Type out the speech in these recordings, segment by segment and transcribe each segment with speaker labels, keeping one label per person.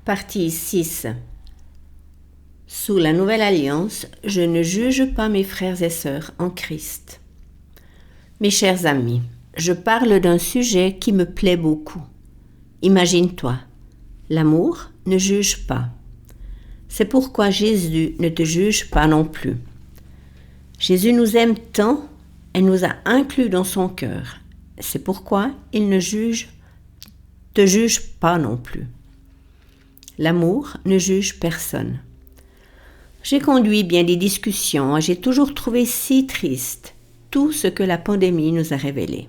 Speaker 1: Partie 6. Sous la nouvelle alliance, je ne juge pas mes frères et sœurs en Christ. Mes chers amis, je parle d'un sujet qui me plaît beaucoup. Imagine-toi, l'amour ne juge pas. C'est pourquoi Jésus ne te juge pas non plus. Jésus nous aime tant et nous a inclus dans son cœur. C'est pourquoi il ne te juge pas non plus. L'amour ne juge personne. J'ai conduit bien des discussions et j'ai toujours trouvé si triste tout ce que la pandémie nous a révélé.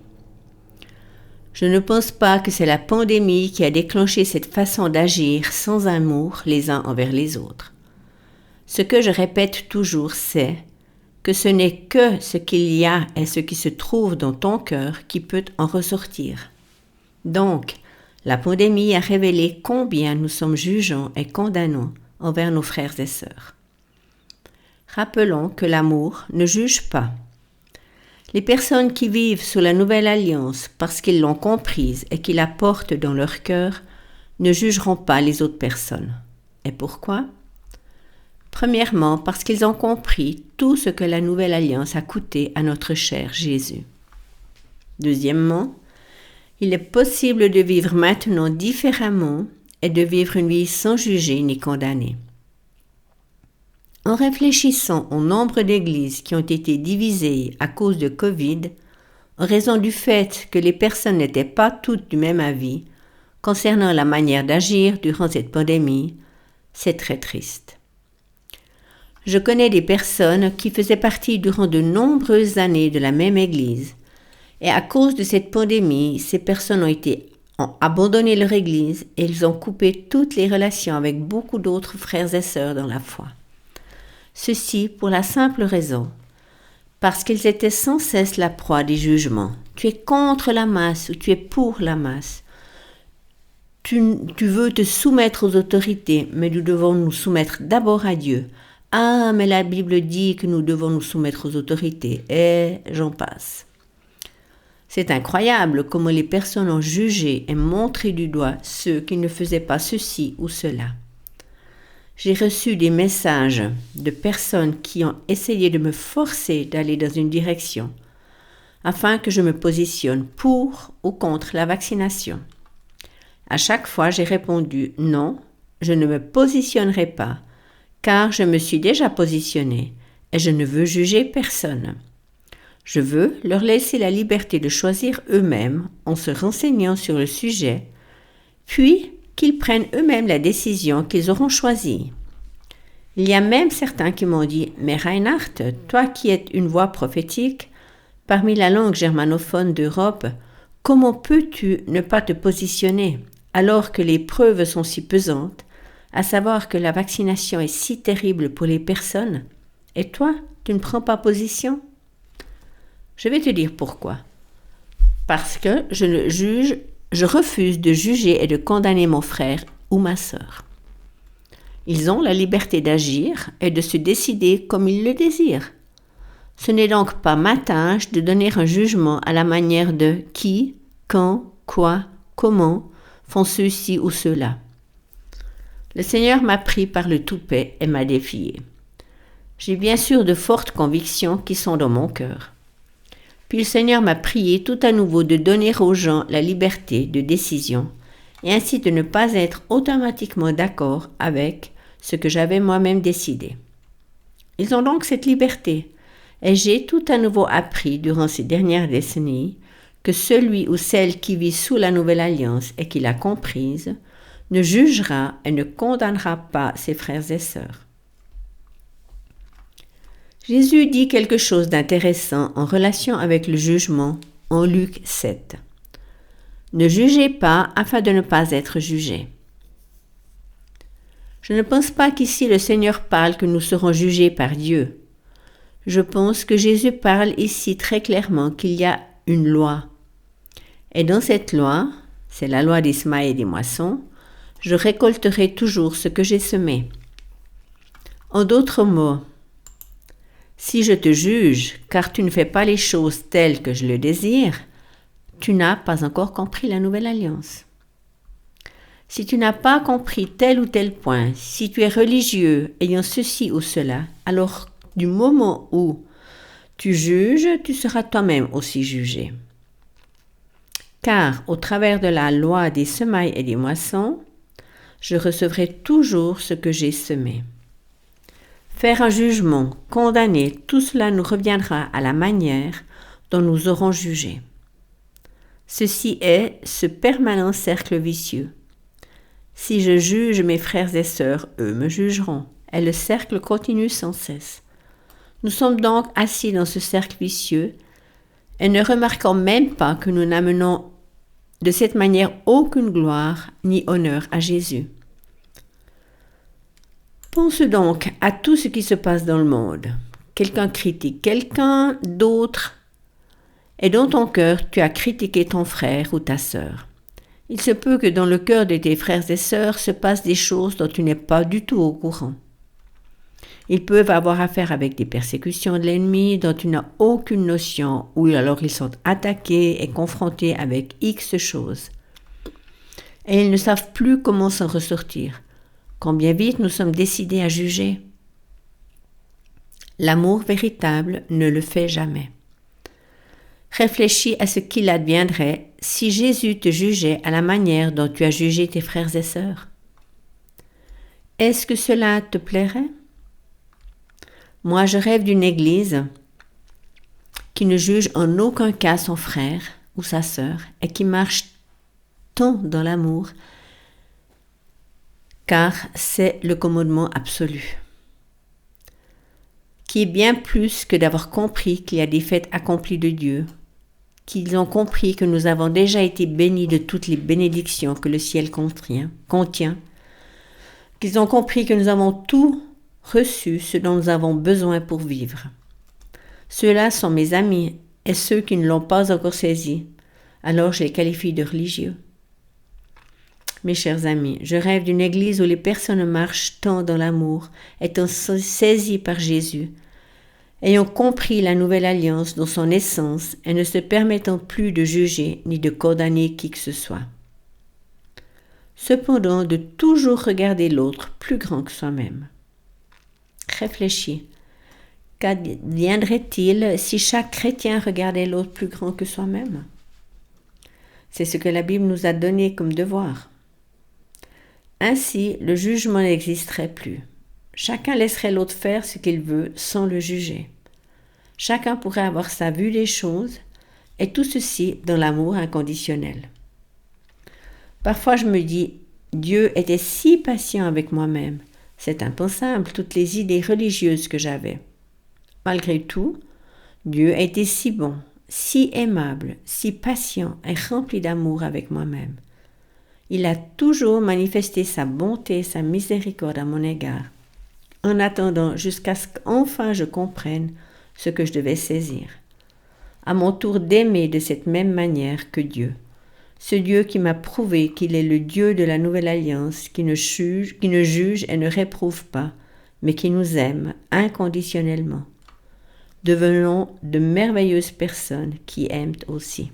Speaker 1: Je ne pense pas que c'est la pandémie qui a déclenché cette façon d'agir sans amour les uns envers les autres. Ce que je répète toujours, c'est que ce n'est que ce qu'il y a et ce qui se trouve dans ton cœur qui peut en ressortir. Donc, la pandémie a révélé combien nous sommes jugeants et condamnants envers nos frères et sœurs. Rappelons que l'amour ne juge pas. Les personnes qui vivent sous la nouvelle alliance parce qu'ils l'ont comprise et qui la portent dans leur cœur ne jugeront pas les autres personnes. Et pourquoi ? Premièrement, parce qu'ils ont compris tout ce que la nouvelle alliance a coûté à notre cher Jésus. Deuxièmement, il est possible de vivre maintenant différemment et de vivre une vie sans juger ni condamner. En réfléchissant au nombre d'églises qui ont été divisées à cause de Covid, en raison du fait que les personnes n'étaient pas toutes du même avis concernant la manière d'agir durant cette pandémie, c'est très triste. Je connais des personnes qui faisaient partie durant de nombreuses années de la même église, et à cause de cette pandémie, ces personnes ont abandonné leur église et ils ont coupé toutes les relations avec beaucoup d'autres frères et sœurs dans la foi. Ceci pour la simple raison, parce qu'ils étaient sans cesse la proie des jugements. Tu es contre la masse ou tu es pour la masse. Tu veux te soumettre aux autorités, mais nous devons nous soumettre d'abord à Dieu. Ah, mais la Bible dit que nous devons nous soumettre aux autorités, et j'en passe. C'est incroyable comment les personnes ont jugé et montré du doigt ceux qui ne faisaient pas ceci ou cela. J'ai reçu des messages de personnes qui ont essayé de me forcer d'aller dans une direction afin que je me positionne pour ou contre la vaccination. À chaque fois, j'ai répondu « Non, je ne me positionnerai pas car je me suis déjà positionnée et je ne veux juger personne. Je veux leur laisser la liberté de choisir eux-mêmes en se renseignant sur le sujet, puis qu'ils prennent eux-mêmes la décision qu'ils auront choisie. Il y a même certains qui m'ont dit « Mais Reinhard, toi qui es une voix prophétique, parmi la langue germanophone d'Europe, comment peux-tu ne pas te positionner alors que les preuves sont si pesantes, à savoir que la vaccination est si terrible pour les personnes, et toi, tu ne prends pas position ?» Je vais te dire pourquoi. Parce que je refuse de juger et de condamner mon frère ou ma sœur. Ils ont la liberté d'agir et de se décider comme ils le désirent. Ce n'est donc pas ma tâche de donner un jugement à la manière de qui, quand, quoi, comment font ceux-ci ou ceux-là. Le Seigneur m'a pris par le toupet et m'a défié. J'ai bien sûr de fortes convictions qui sont dans mon cœur. Puis le Seigneur m'a prié tout à nouveau de donner aux gens la liberté de décision et ainsi de ne pas être automatiquement d'accord avec ce que j'avais moi-même décidé. Ils ont donc cette liberté et j'ai tout à nouveau appris durant ces dernières décennies que celui ou celle qui vit sous la nouvelle alliance et qui l'a comprise ne jugera et ne condamnera pas ses frères et sœurs. Jésus dit quelque chose d'intéressant en relation avec le jugement en Luc 7. Ne jugez pas afin de ne pas être jugés. Je ne pense pas qu'ici le Seigneur parle que nous serons jugés par Dieu. Je pense que Jésus parle ici très clairement qu'il y a une loi. Et dans cette loi, c'est la loi des semailles et des moissons, je récolterai toujours ce que j'ai semé. En d'autres mots, si je te juge, car tu ne fais pas les choses telles que je le désire, tu n'as pas encore compris la nouvelle alliance. Si tu n'as pas compris tel ou tel point, si tu es religieux ayant ceci ou cela, alors du moment où tu juges, tu seras toi-même aussi jugé. Car au travers de la loi des semailles et des moissons, je recevrai toujours ce que j'ai semé. Faire un jugement, condamner, tout cela nous reviendra à la manière dont nous aurons jugé. Ceci est ce permanent cercle vicieux. Si je juge mes frères et sœurs, eux me jugeront, et le cercle continue sans cesse. Nous sommes donc assis dans ce cercle vicieux et ne remarquons même pas que nous n'amenons de cette manière aucune gloire ni honneur à Jésus. Pense donc à tout ce qui se passe dans le monde. Quelqu'un critique quelqu'un d'autre et dans ton cœur tu as critiqué ton frère ou ta sœur. Il se peut que dans le cœur de tes frères et sœurs se passent des choses dont tu n'es pas du tout au courant. Ils peuvent avoir affaire avec des persécutions de l'ennemi dont tu n'as aucune notion, ou alors ils sont attaqués et confrontés avec X choses. Et ils ne savent plus comment s'en ressortir. Combien vite nous sommes décidés à juger. L'amour véritable ne le fait jamais. Réfléchis à ce qu'il adviendrait si Jésus te jugeait à la manière dont tu as jugé tes frères et sœurs. Est-ce que cela te plairait? Moi, je rêve d'une église qui ne juge en aucun cas son frère ou sa sœur et qui marche tant dans l'amour, car c'est le commandement absolu, qui est bien plus que d'avoir compris qu'il y a des faits accomplis de Dieu, qu'ils ont compris que nous avons déjà été bénis de toutes les bénédictions que le ciel contient, qu'ils ont compris que nous avons tout reçu ce dont nous avons besoin pour vivre. Ceux-là sont mes amis, et ceux qui ne l'ont pas encore saisi, alors je les qualifie de religieux. Mes chers amis, je rêve d'une église où les personnes marchent tant dans l'amour, étant saisies par Jésus, ayant compris la nouvelle alliance dans son essence et ne se permettant plus de juger ni de condamner qui que ce soit. Cependant, de toujours regarder l'autre plus grand que soi-même. Réfléchis. Qu'adviendrait-il si chaque chrétien regardait l'autre plus grand que soi-même? C'est ce que la Bible nous a donné comme devoir. Ainsi, le jugement n'existerait plus. Chacun laisserait l'autre faire ce qu'il veut sans le juger. Chacun pourrait avoir sa vue des choses, et tout ceci dans l'amour inconditionnel. Parfois je me dis, Dieu était si patient avec moi-même. C'est impensable, toutes les idées religieuses que j'avais. Malgré tout, Dieu a été si bon, si aimable, si patient et rempli d'amour avec moi-même. Il a toujours manifesté sa bonté et sa miséricorde à mon égard, en attendant jusqu'à ce qu'enfin je comprenne ce que je devais saisir. À mon tour d'aimer de cette même manière que Dieu, ce Dieu qui m'a prouvé qu'il est le Dieu de la nouvelle alliance, qui ne juge et ne réprouve pas, mais qui nous aime inconditionnellement. Devenons de merveilleuses personnes qui aiment aussi.